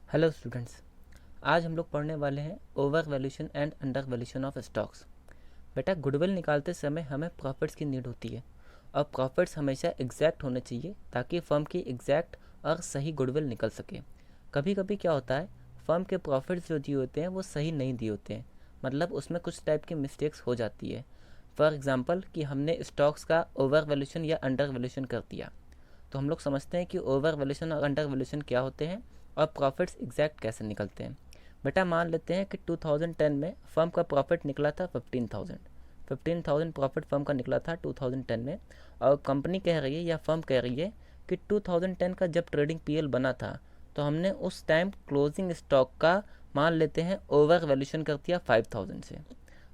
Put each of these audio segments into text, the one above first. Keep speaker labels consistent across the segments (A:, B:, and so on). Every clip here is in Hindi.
A: हेलो स्टूडेंट्स, आज हम लोग पढ़ने वाले हैं over valuation and under valuation of stocks. बेटा, गुडविल निकालते समय हमें प्रॉफिट्स की नीड होती है और प्रॉफिट्स हमेशा एग्जैक्ट होने चाहिए ताकि फर्म की एग्जैक्ट और सही गुडविल निकल सके। कभी कभी क्या होता है, फर्म के प्रॉफिट्स जो दिए होते हैं वो सही नहीं दिए होते हैं, मतलब उसमें कुछ टाइप की मिस्टेक्स हो जाती है। फॉर एग्जांपल कि हमने स्टॉक्स का ओवर वैल्यूशन या अंडर वैल्यूशन कर दिया, तो हम लोग समझते हैं कि ओवर वैल्यूशन और अंडर वैल्यूशन क्या होते हैं और प्रॉफिट्स एग्जैक्ट कैसे निकलते हैं। बेटा, मान लेते हैं कि 2010 में फर्म का प्रॉफिट निकला था 15,000 प्रॉफिट फर्म का निकला था 2010 में। और कंपनी कह रही है या फर्म कह रही है कि 2010 का जब ट्रेडिंग पीएल बना था तो हमने उस टाइम क्लोजिंग स्टॉक का मान लेते हैं ओवर वैल्यूशन कर दिया 5,000 से।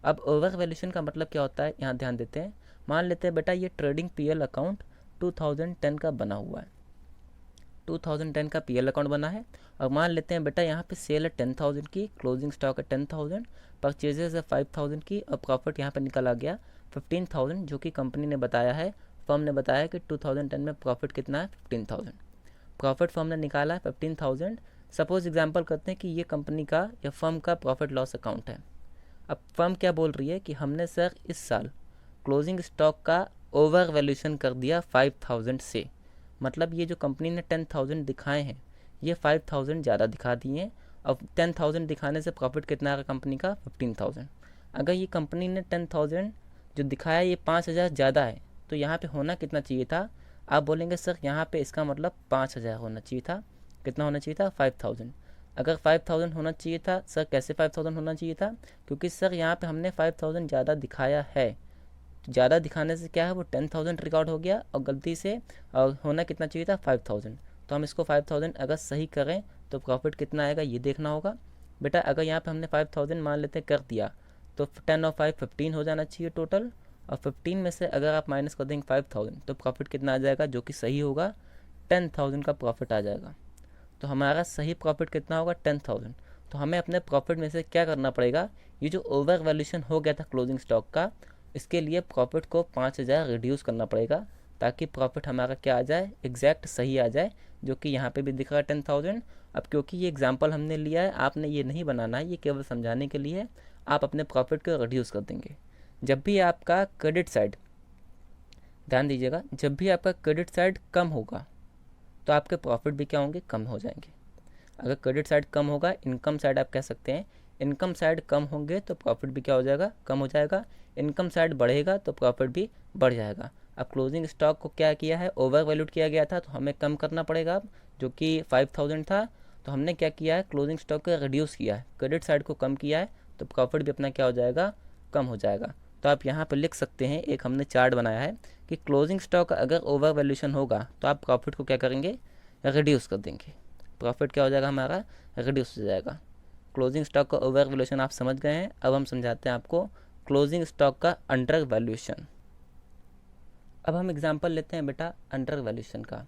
A: अब ओवर वैल्यूशन का मतलब क्या होता है, यहाँ ध्यान देते हैं। मान लेते हैं बेटा, ये ट्रेडिंग पीएल अकाउंट 2010 का बना हुआ है, 2010 का पीएल अकाउंट बना है। और मान लेते हैं बेटा, यहाँ पे सेल है 10,000 की, क्लोजिंग स्टॉक है 10,000, परचेजेस है 5,000 की और प्रॉफिट यहाँ पे निकल आ गया 15,000, जो कि कंपनी ने बताया है, फर्म ने बताया कि 2010 में प्रॉफिट कितना है 15,000। प्रॉफिट फर्म ने निकाला है 15,000। सपोज एग्जांपल करते हैं कि ये कंपनी का या फर्म का प्रॉफिट लॉस अकाउंट है। अब फर्म क्या बोल रही है कि हमने सर इस साल क्लोजिंग स्टॉक का ओवर वैल्यूशन कर दिया 5,000 से, मतलब ये जो कंपनी ने 10,000 दिखाए हैं ये 5,000 ज़्यादा दिखा दिए हैं। अब 10,000 दिखाने से प्रॉफिट कितना आएगा कंपनी का 15,000। अगर ये कंपनी ने 10,000 जो दिखाया ये 5,000 ज़्यादा है, तो यहाँ पे होना कितना चाहिए था? आप बोलेंगे सर यहाँ पे इसका मतलब 5,000 होना चाहिए था। कितना होना चाहिए था? 5,000। अगर 5,000 होना चाहिए था सर, कैसे 5,000 होना चाहिए था? क्योंकि सर यहाँ पे हमने 5,000 ज़्यादा दिखाया है, ज़्यादा दिखाने से क्या है वो 10,000 रिकॉर्ड हो गया और गलती से होना कितना चाहिए था 5,000। तो हम इसको 5,000 अगर सही करें तो प्रॉफिट कितना आएगा ये देखना होगा। बेटा, अगर यहाँ पे हमने 5,000 मान लेते कर दिया तो 10 और 5 15 हो जाना चाहिए टोटल। और 15 में से अगर आप माइनस कर देंगे 5,000 तो प्रॉफिट कितना आ जाएगा जो कि सही होगा? 10,000 का प्रॉफिट आ जाएगा। तो हमारा सही प्रॉफिट कितना होगा? 10,000। तो हमें अपने प्रॉफिट में से क्या करना पड़ेगा, ये जो ओवर वैल्यूशन हो गया था क्लोजिंग स्टॉक का, इसके लिए प्रॉफिट को 5,000 रिड्यूस करना पड़ेगा ताकि प्रॉफिट हमारा क्या आ जाए, एग्जैक्ट सही आ जाए, जो कि यहाँ पे भी दिख रहा है 10,000। अब क्योंकि ये एग्जाम्पल हमने लिया है, आपने ये नहीं बनाना है, ये केवल समझाने के लिए आप अपने प्रॉफिट को रिड्यूस कर देंगे। जब भी आपका क्रेडिट साइड, ध्यान दीजिएगा, जब भी आपका क्रेडिट साइड कम होगा तो आपके प्रॉफिट भी क्या होंगे? कम हो जाएंगे। अगर क्रेडिट साइड कम होगा, इनकम साइड आप कह सकते हैं, इनकम साइड कम होंगे तो प्रॉफिट भी क्या हो जाएगा? कम हो जाएगा। इनकम साइड बढ़ेगा तो प्रॉफिट भी बढ़ जाएगा। अब क्लोजिंग स्टॉक को क्या किया है, ओवर वैल्यूड किया गया था तो हमें कम करना पड़ेगा। अब जो कि 5,000 था तो हमने क्या किया है, क्लोजिंग स्टॉक को रिड्यूस किया है, क्रेडिट साइड को कम किया है, तो प्रॉफिट भी अपना क्या हो जाएगा? कम हो जाएगा। तो आप यहाँ पर लिख सकते हैं, एक हमने चार्ट बनाया है कि क्लोजिंग स्टॉक अगर ओवर वैल्यूशन होगा तो आप प्रॉफिट को क्या करेंगे? रिड्यूस कर देंगे। प्रॉफिट क्या हो जाएगा हमारा? रिड्यूस हो जाएगा। क्लोजिंग स्टॉक का ओवर वैल्यूशन आप समझ गए हैं। अब हम समझाते हैं आपको क्लोजिंग स्टॉक का अंडर वैल्यूशन। अब हम एग्जांपल लेते हैं बेटा अंडर वैल्यूशन का।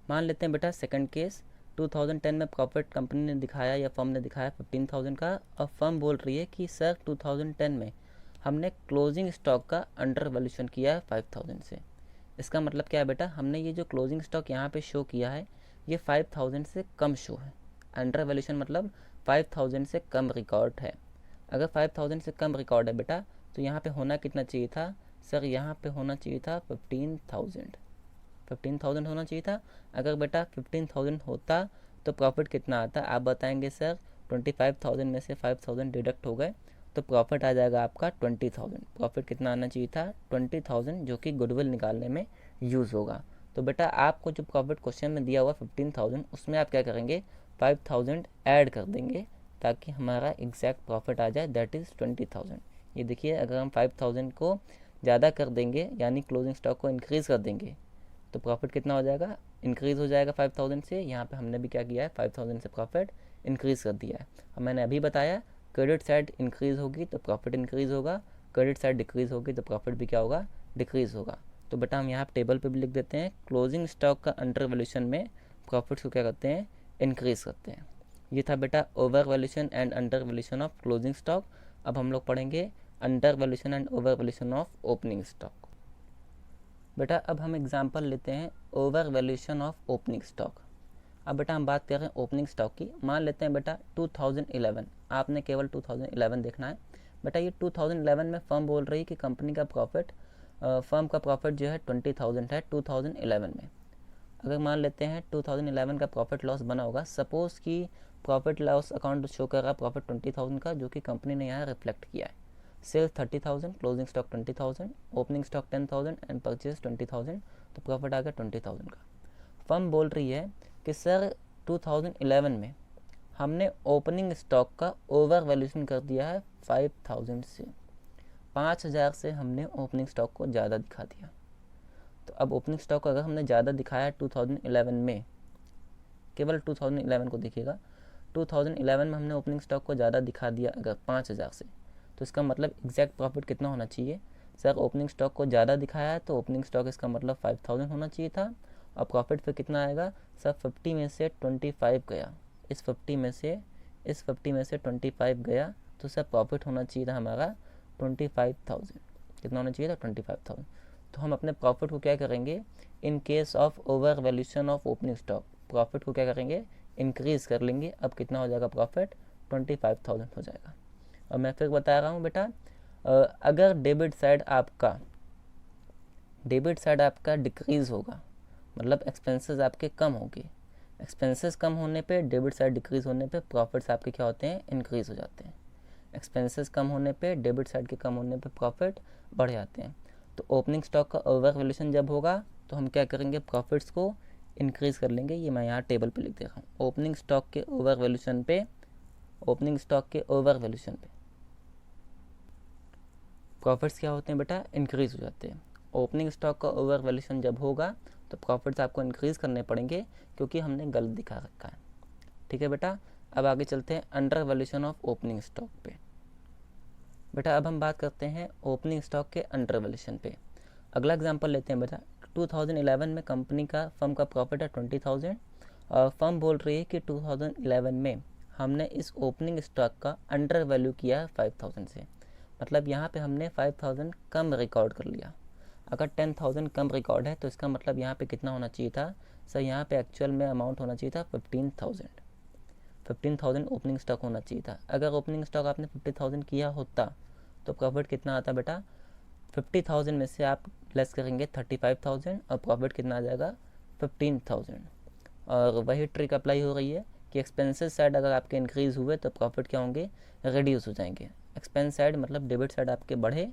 A: मान लेते हैं बेटा सेकंड केस, 2010 में प्रॉफिट कंपनी ने दिखाया या फर्म ने दिखाया 15,000 का, और फर्म बोल रही है कि सर 2010 में हमने क्लोजिंग स्टॉक का अंडर वैल्यूशन किया है 5,000 से। इसका मतलब क्या है बेटा, हमने ये जो क्लोजिंग स्टॉक यहाँ पे शो किया है ये 5,000 से कम शो है। अंडर वैल्यूशन मतलब 5,000 से कम रिकॉर्ड है। अगर 5,000 से कम रिकॉर्ड है बेटा तो यहाँ पे होना कितना चाहिए था? सर यहाँ पे होना चाहिए था 15,000, 15,000 होना चाहिए था। अगर बेटा 15,000 होता तो प्रॉफिट कितना आता? आप बताएंगे सर 25,000 में से 5,000 डिडक्ट हो गए तो प्रॉफिट आ जाएगा आपका 20,000। प्रॉफिट कितना आना चाहिए था? 20,000, जो कि गुडविल निकालने में यूज़ होगा। तो बेटा आपको जो प्रॉफिट क्वेश्चन में दिया हुआ 15,000, उसमें आप क्या करेंगे? 5,000 ऐड कर देंगे ताकि हमारा एग्जैक्ट प्रॉफिट आ जाए, दैट इज़ 20,000। ये देखिए, अगर हम 5,000 को ज़्यादा कर देंगे यानी क्लोजिंग स्टॉक को इंक्रीज़ कर देंगे तो प्रॉफिट कितना हो जाएगा? इंक्रीज़ हो जाएगा 5,000 से। यहाँ पे हमने भी क्या किया है, 5,000 से प्रॉफिट इंक्रीज़ कर दिया है। अब मैंने अभी बताया, क्रेडिट साइड इंक्रीज़ होगी तो प्रॉफिट इंक्रीज़ होगा, क्रेडिट साइड डिक्रीज़ होगी तो प्रॉफिट भी क्या होगा? डिक्रीज़ होगा। तो बेटा हम यहाँ टेबल पे भी लिख देते हैं, क्लोजिंग स्टॉक का अंडर वैल्यूशन में प्रॉफिट्स को क्या करते हैं? इंक्रीज़ करते हैं। ये था बेटा over valuation and under valuation of closing stock. अब हम लोग पढ़ेंगे under valuation and over valuation of opening stock. बेटा अब हम एग्जांपल लेते हैं over valuation of opening stock. अब बेटा हम बात कर रहे हैं ओपनिंग स्टॉक की। मान लेते हैं बेटा 2011, आपने केवल 2011 देखना है। बेटा ये 2011 में फर्म बोल रही है कि कंपनी का प्रॉफिट, फर्म का प्रॉफिट जो है 20,000 है 2011 में। अगर मान लेते हैं 2011 का प्रॉफिट लॉस बना होगा, सपोज़ कि प्रॉफिट लॉस अकाउंट शो कर रहा प्रॉफिट 20,000 का, जो कि कंपनी ने यहाँ रिफ्लेक्ट किया है। Sales 30,000, closing stock 20,000, opening stock 10,000 and purchase 20,000, तो प्रॉफिट आ गया 20,000 का। फर्म बोल रही है कि सर 2011 में हमने ओपनिंग स्टॉक का ओवर वैल्यूएशन कर दिया है 5,000 से, 5,000 से हमने ओपनिंग स्टॉक को ज़्यादा दिखा दिया। तो अब ओपनिंग स्टॉक अगर हमने ज़्यादा दिखाया 2011 में, केवल 2011 को देखिएगा, 2011 में हमने ओपनिंग स्टॉक को ज़्यादा दिखा दिया अगर 5,000 से, तो इसका मतलब एग्जैक्ट प्रॉफिट कितना होना चाहिए? सर ओपनिंग स्टॉक को ज़्यादा दिखाया है तो ओपनिंग स्टॉक इसका मतलब 5,000 होना चाहिए था। और प्रॉफिट फिर कितना आएगा? सर 50 में से 25 गया, इस 50 में से 25 गया, तो सर प्रॉफिट होना चाहिए था हमारा 25,000। कितना होना चाहिए था? 25,000। तो हम अपने प्रॉफिट को क्या करेंगे? In case of over valuation of opening stock, profit को क्या करेंगे? इंक्रीज़ कर लेंगे। अब कितना हो जाएगा प्रॉफिट? 25,000 हो जाएगा। और मैं फिर बता रहा हूँ बेटा, अगर डेबिट साइड आपका डिक्रीज़ होगा, मतलब एक्सपेंसेस आपके कम होंगे, एक्सपेंसेस कम होने पे, डेबिट साइड डिक्रीज़ होने पे प्रॉफिट्स आपके क्या होते हैं? इंक्रीज़ हो जाते हैं। एक्सपेंसेस कम होने पे, डेबिट साइड के कम होने पे प्रॉफिट बढ़ जाते हैं। तो ओपनिंग स्टॉक का ओवर वैल्यूएशन जब होगा तो हम क्या करेंगे? प्रॉफिट्स को इंक्रीज़ कर लेंगे। ये मैं यहाँ टेबल पे लिख दे रहा हूँ। ओपनिंग स्टॉक के ओवर वैल्यूएशन पे प्रॉफिट्स क्या होते हैं बेटा? इंक्रीज़ हो जाते हैं। ओपनिंग स्टॉक का ओवर वैल्यूएशन जब होगा तो प्रॉफिट्स आपको इंक्रीज़ करने पड़ेंगे, क्योंकि हमने गलत दिखा रखा है। ठीक है बेटा, अब आगे चलते हैं under valuation of opening stock पे। बेटा अब हम बात करते हैं ओपनिंग स्टॉक के अंडर वैल्यूएशन पे। अगला एग्जांपल लेते हैं बेटा। 2011 में फर्म का प्रॉफिट है 20,000 और फर्म बोल रही है कि 2011 में हमने इस ओपनिंग स्टॉक का अंडर वैल्यू किया है 5,000 से। मतलब यहाँ पे हमने 5,000 कम रिकॉर्ड कर लिया। अगर 10,000 कम रिकॉर्ड है तो इसका मतलब यहाँ पे कितना होना चाहिए था? सर यहाँ पे एक्चुअल में अमाउंट होना चाहिए था 15,000 ओपनिंग स्टॉक होना चाहिए था। अगर ओपनिंग स्टॉक आपने 50,000 किया होता तो प्रॉफिट कितना आता बेटा? 50,000 में से आप लेस करेंगे 35,000 और प्रॉफिट कितना आ जाएगा? 15,000। और वही ट्रिक अप्लाई हो रही है कि एक्सपेंसेस साइड अगर आपके इंक्रीज़ हुए तो प्रॉफिट क्या होंगे? रिड्यूस हो जाएंगे। एक्सपेंस साइड मतलब डेबिट साइड आपके बढ़े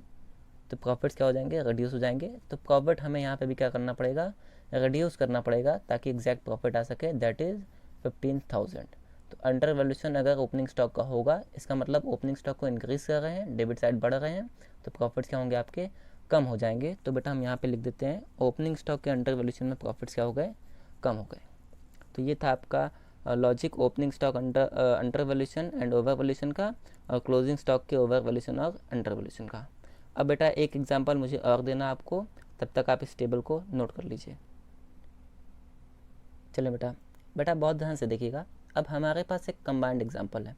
A: तो प्रॉफिट्स क्या हो जाएंगे? रिड्यूस हो जाएंगे। तो प्रॉफिट हमें यहाँ पे भी क्या करना पड़ेगा? रिड्यूस करना पड़ेगा, ताकि एग्जैक्ट प्रॉफिट आ सके, दैट इज़ 15,000। तो अंडर वैल्यूएशन अगर ओपनिंग स्टॉक का होगा, इसका मतलब ओपनिंग स्टॉक को इंक्रीज़ कर रहे हैं, डेबिट साइड बढ़ रहे हैं, तो प्रॉफिट्स क्या होंगे? आपके कम हो जाएंगे। तो बेटा हम यहाँ पे लिख देते हैं ओपनिंग स्टॉक के अंडर वैल्यूएशन में प्रॉफिट्स क्या हो गए? कम हो गए। तो ये था आपका logic opening stock under valuation and over valuation का, और क्लोजिंग स्टॉक के ओवर वैल्यूएशन और अंडर वैल्यूएशन का। अब बेटा एक एग्जांपल मुझे और देना आपको, तब तक आप इस टेबल को नोट कर लीजिए। चलिए बेटा बहुत ध्यान से देखिएगा। अब हमारे पास एक कंबाइंड एग्जांपल है।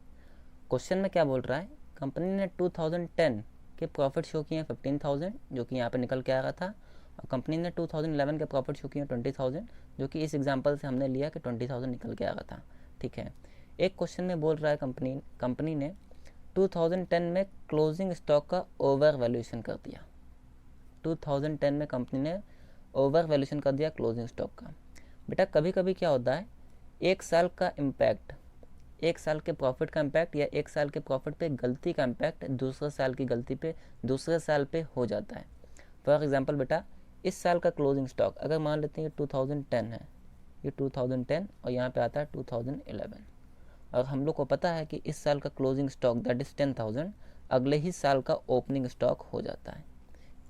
A: क्वेश्चन में क्या बोल रहा है? कंपनी ने 2010 के प्रॉफिट शो किए हैं 15,000, जो कि यहाँ पे निकल के आ रहा था, और कंपनी ने 2011 के प्रॉफिट शो किए हैं 20,000, जो कि इस एग्जांपल से हमने लिया कि 20,000 निकल के आ रहा था। ठीक है, एक क्वेश्चन में बोल रहा है कंपनी ने 2010 में क्लोजिंग स्टॉक का ओवर वैल्यूएशन कर दिया। 2010 में कंपनी ने ओवर वैल्यूएशन कर दिया क्लोजिंग स्टॉक का। बेटा कभी कभी क्या होता है, एक साल का इम्पैक्ट, एक साल के प्रॉफिट का इम्पैक्ट या एक साल के प्रॉफिट पे गलती का इम्पैक्ट दूसरे साल की गलती पे दूसरे साल पे हो जाता है। फॉर एग्जांपल बेटा इस साल का क्लोजिंग स्टॉक अगर मान लेते हैं ये 2010 है, ये 2010 और यहाँ पे आता है 2011, और हम लोग को पता है कि इस साल का क्लोजिंग स्टॉक दैट इज़ 10,000 अगले ही साल का ओपनिंग स्टॉक हो जाता है।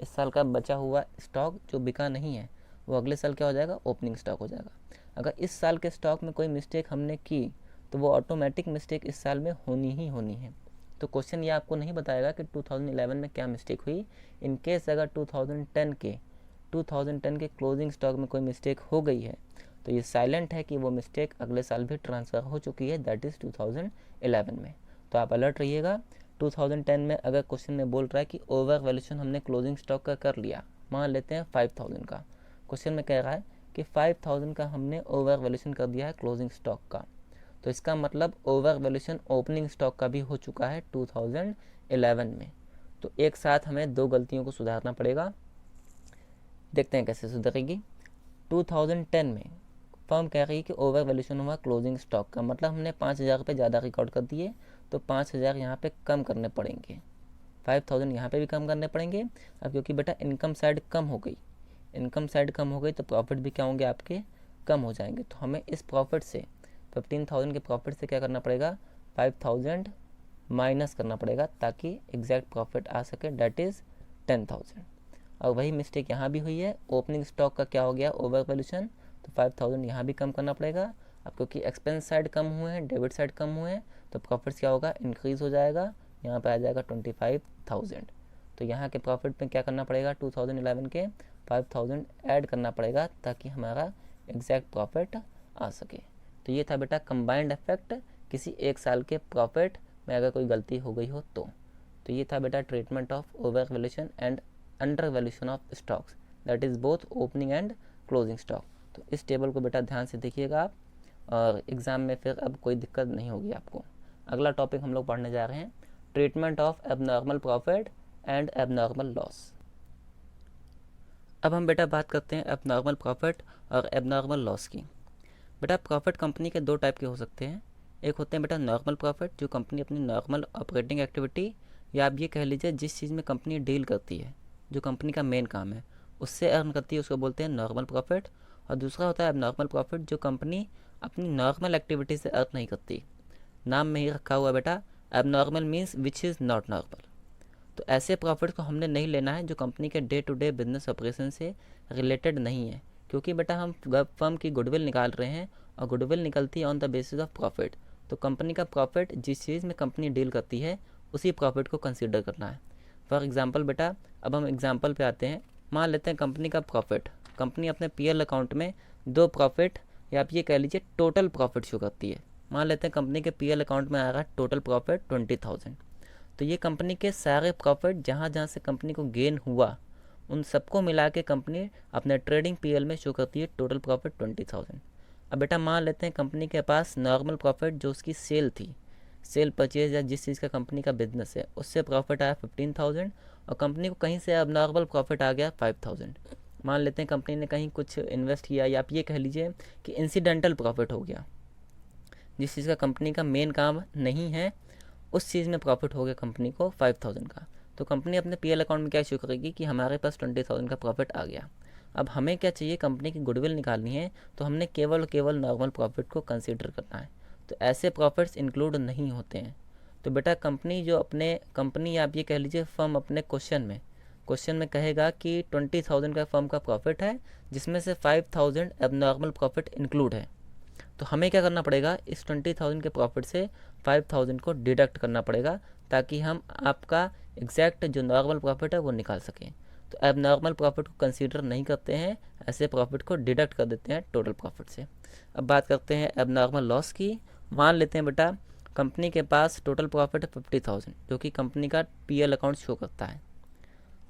A: इस साल का बचा हुआ स्टॉक जो बिका नहीं है वो अगले साल क्या हो जाएगा? ओपनिंग स्टॉक हो जाएगा। अगर इस साल के स्टॉक में कोई मिस्टेक हमने की तो वो ऑटोमेटिक मिस्टेक इस साल में होनी ही होनी है। तो क्वेश्चन ये आपको नहीं बताएगा कि 2011 में क्या मिस्टेक हुई। इन केस अगर 2010 के क्लोजिंग स्टॉक में कोई मिस्टेक हो गई है तो ये साइलेंट है कि वो मिस्टेक अगले साल भी ट्रांसफ़र हो चुकी है, दैट इज़ 2011 में। तो आप अलर्ट रहिएगा। 2010 में अगर क्वेश्चन में बोल रहा है कि ओवर वैल्यूएशन हमने क्लोजिंग स्टॉक का कर लिया, मान लेते हैं 5,000 का, क्वेश्चन में कह रहा है कि 5000 का हमने ओवर वैल्यूएशन कर दिया है क्लोजिंग स्टॉक का, तो इसका मतलब ओवर वैल्यूएशन ओपनिंग स्टॉक का भी हो चुका है 2011 में। तो एक साथ हमें दो गलतियों को सुधारना पड़ेगा। देखते हैं कैसे सुधरेगी। 2010 में फर्म कह रही है कि ओवर वैल्यूएशन हुआ क्लोजिंग स्टॉक का, मतलब हमने 5000 रुपये ज़्यादा रिकॉर्ड कर दिए, तो 5000 यहाँ पे कम करने पड़ेंगे, 5000 यहाँ पे भी कम करने पड़ेंगे। अब क्योंकि बेटा इनकम साइड कम हो गई, इनकम साइड कम हो गई तो प्रॉफिट भी क्या होंगे आपके, कम हो जाएंगे। तो हमें इस प्रॉफिट से 15000 के प्रॉफिट से क्या करना पड़ेगा, 5000 माइनस करना पड़ेगा ताकि एग्जैक्ट प्रॉफिट आ सके, डेट इज़ 10000। और वही मिस्टेक यहाँ भी हुई है, ओपनिंग स्टॉक का क्या हो गया, ओवर वैल्यूएशन, तो 5000 यहाँ भी कम करना पड़ेगा। अब क्योंकि एक्सपेंस साइड कम हुए हैं, डेबिट साइड कम हुए हैं, तो प्रॉफिट्स क्या होगा, इंक्रीज़ हो जाएगा, यहाँ पे आ जाएगा 25000। तो यहाँ के प्रॉफिट में क्या करना पड़ेगा, 2011 के 5000 ऐड करना पड़ेगा ताकि हमारा एग्जैक्ट प्रॉफिट आ सके। तो ये था बेटा कंबाइंड इफेक्ट किसी एक साल के प्रॉफिट में अगर कोई गलती हो गई हो तो ये था बेटा treatment of over valuation and under valuation of stocks, that is both opening and closing stock. तो इस टेबल को बेटा ध्यान से देखिएगा आप, और एग्ज़ाम में फिर अब कोई दिक्कत नहीं होगी आपको। अगला टॉपिक हम लोग पढ़ने जा रहे हैं, treatment of abnormal profit and abnormal loss. अब हम बेटा बात करते हैं एबनॉर्मल प्रॉफिट और एबनॉर्मल लॉस की। बेटा प्रॉफिट कंपनी के दो टाइप के हो सकते हैं, एक होते हैं बेटा नॉर्मल प्रॉफिट, जो कंपनी अपनी नॉर्मल ऑपरेटिंग एक्टिविटी या आप ये कह लीजिए जिस चीज़ में कंपनी डील करती है, जो कंपनी का मेन काम है, उससे अर्न करती है, उसको बोलते हैं नॉर्मल प्रॉफिट। और दूसरा होता है एबनॉर्मल प्रॉफिट, जो कंपनी अपनी नॉर्मल एक्टिविटी से अर्न नहीं करती। नाम में ही रखा हुआ बेटा, abnormal means which is not normal. तो ऐसे प्रॉफिट को हमने नहीं लेना है जो कंपनी के day to day business operation से रिलेटेड नहीं है, क्योंकि बेटा हम फर्म की गुडविल निकाल रहे हैं और गुडविल निकलती है on the basis of profit. तो कंपनी का प्रॉफिट जिस चीज़ में कंपनी डील करती है उसी प्रॉफिट को कंसीडर करना है। फॉर एग्जांपल बेटा, अब हम एग्जांपल पे आते हैं। मान लेते हैं कंपनी का प्रॉफिट, कंपनी अपने पीएल अकाउंट में दो प्रॉफिट या आप ये कह लीजिए टोटल प्रॉफिट शो करती है। मान लेते हैं कंपनी के पीएल अकाउंट में आ रहा है टोटल प्रॉफिट 20000। तो ये कंपनी के सारे प्रॉफिट जहाँ जहाँ से कंपनी को गेन हुआ उन सबको मिला के कंपनी अपने ट्रेडिंग पीएल में शो करती है टोटल प्रॉफिट 20000। अब बेटा मान लेते हैं कंपनी के पास नॉर्मल प्रॉफिट जो उसकी सेल थी, सेल परचेज या जिस चीज़ का कंपनी का बिजनेस है, उससे प्रॉफिट आया 15000 और कंपनी को कहीं से अब नॉर्मल प्रॉफिट आ गया 5000। मान लेते हैं कंपनी ने कहीं कुछ इन्वेस्ट किया या आप ये कह लीजिए कि इंसिडेंटल प्रॉफिट हो गया, जिस चीज़ का कंपनी का मेन काम नहीं है उस चीज़ में प्रॉफिट हो गया कंपनी को 5000 का। तो कंपनी अपने पीएल अकाउंट में क्या शो करेगी कि हमारे पास 20000 का प्रॉफिट आ गया। अब हमें क्या चाहिए, कंपनी की गुडविल निकालनी है, तो हमने केवल नॉर्मल प्रॉफिट को कंसीडर करना है। तो ऐसे प्रॉफिट्स इंक्लूड नहीं होते हैं। तो बेटा कंपनी आप ये कह लीजिए फर्म अपने क्वेश्चन में कहेगा कि 20000 का फर्म का प्रॉफिट है जिसमें से 5000 एबनॉर्मल प्रॉफिट इंक्लूड है। तो हमें क्या करना पड़ेगा, इस 20000 के प्रॉफिट से 5000 को डिडक्ट करना पड़ेगा ताकि हम आपका एग्जैक्ट जो नॉर्मल प्रॉफिट है वो निकाल सकें। तो एबनॉर्मल प्रॉफिट को कंसीडर नहीं करते हैं, ऐसे प्रॉफिट को डिडक्ट कर देते हैं टोटल प्रॉफिट से। अब बात करते हैं एबनॉर्मल लॉस की। मान लेते हैं बेटा कंपनी के पास टोटल प्रॉफिट है 50000 जो कि कंपनी का पीएल अकाउंट शो करता है।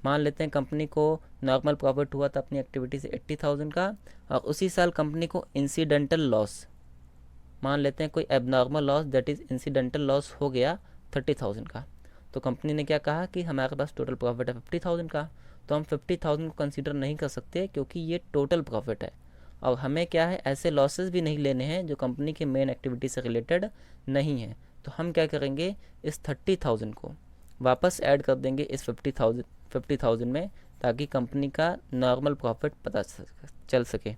A: मान लेते हैं कंपनी को नॉर्मल प्रॉफिट हुआ था अपनी एक्टिविटी से 80000 का, और उसी साल कंपनी को इंसिडेंटल लॉस, मान लेते हैं कोई abnormal loss that is incidental loss हो गया 30000 का। तो कंपनी ने क्या कहा कि हमारे पास टोटल प्रॉफिट है 50000 का, तो हम 50000 को कंसीडर नहीं कर सकते क्योंकि ये टोटल प्रॉफिट है। और हमें क्या है, ऐसे लॉसेस भी नहीं लेने हैं जो कंपनी के मेन एक्टिविटी से रिलेटेड नहीं है। तो हम क्या करेंगे, इस 30000 को वापस ऐड कर देंगे इस 50000 में ताकि कंपनी का नॉर्मल प्रॉफिट पता चल सके।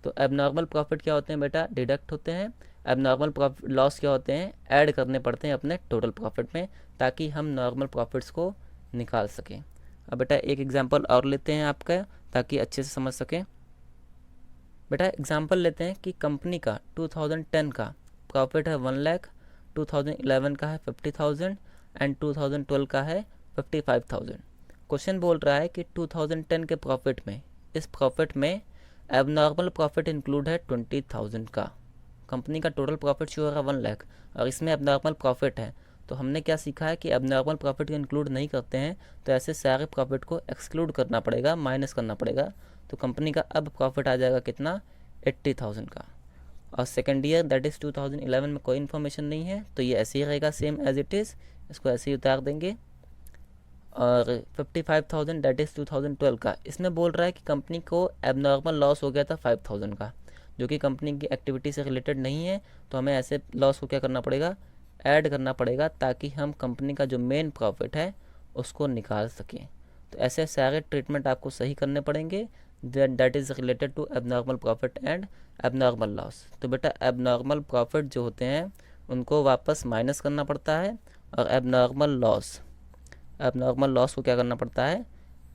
A: तो एबनॉर्मल प्रॉफिट क्या होते हैं बेटा, डिडक्ट होते हैं। एबनॉर्मल प्रॉफिट लॉस क्या होते हैं, ऐड करने पड़ते हैं अपने टोटल प्रॉफिट में ताकि हम नॉर्मल प्रॉफिट्स को निकाल सकें। अब बेटा एक एग्जांपल और लेते हैं आपका ताकि अच्छे से समझ सकें। बेटा एग्जांपल लेते हैं कि कंपनी का 2010 का प्रॉफिट है 1 लाख, 2011 का है 50000 एंड 2012 का है 55000। क्वेश्चन बोल रहा है कि 2010 के प्रॉफिट में, इस प्रॉफिट में एबनॉर्मल प्रॉफिट इंक्लूड है 20000 का। कंपनी का टोटल प्रॉफिट शो हो रहा है 1 लाख और इसमें एबनॉर्मल प्रॉफिट है। तो हमने क्या सीखा है कि एबनॉर्मल प्रॉफिट को इंक्लूड नहीं करते हैं तो ऐसे सारे प्रॉफिट को एक्सक्लूड करना पड़ेगा, माइनस करना पड़ेगा। तो कंपनी का अब प्रॉफिट आ जाएगा कितना, 80,000 का। और सेकेंड ईयर दैट इज़ 2011 में कोई इन्फॉर्मेशन नहीं है, तो ये ऐसे ही रहेगा सेम एज इट इज़, इसको ऐसे ही उतार देंगे। और 55,000 दैट इज़ 2012 का, इसमें बोल रहा है कि कंपनी को एबनॉर्मल लॉस हो गया था 5,000 का, जो कि कंपनी की एक्टिविटी से रिलेटेड नहीं है। तो हमें ऐसे लॉस को क्या करना पड़ेगा, ऐड करना पड़ेगा, ताकि हम कंपनी का जो मेन प्रॉफिट है उसको निकाल सकें। तो ऐसे सारे ट्रीटमेंट आपको सही करने पड़ेंगे that is related to abnormal profit and abnormal loss. तो बेटा एबनॉर्मल प्रॉफिट जो होते हैं उनको वापस माइनस करना पड़ता है, और एबनॉर्मल लॉस को क्या करना पड़ता है,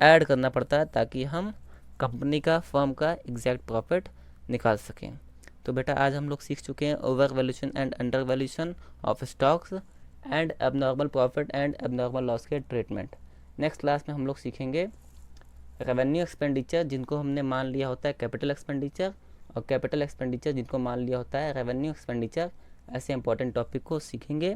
A: ऐड करना पड़ता है, ताकि हम कंपनी का फर्म का एग्जैक्ट प्रॉफिट निकाल सकें। तो बेटा आज हम लोग सीख चुके हैं over valuation and under valuation of stocks and abnormal profit and abnormal loss के ट्रीटमेंट। नेक्स्ट क्लास में हम लोग सीखेंगे रेवेन्यू एक्सपेंडिचर, जिनको हमने मान लिया होता है कैपिटल एक्सपेंडिचर, और कैपिटल एक्सपेंडिचर जिनको मान लिया होता है रेवेन्यू एक्सपेंडिचर। ऐसे इंपॉर्टेंट टॉपिक को सीखेंगे।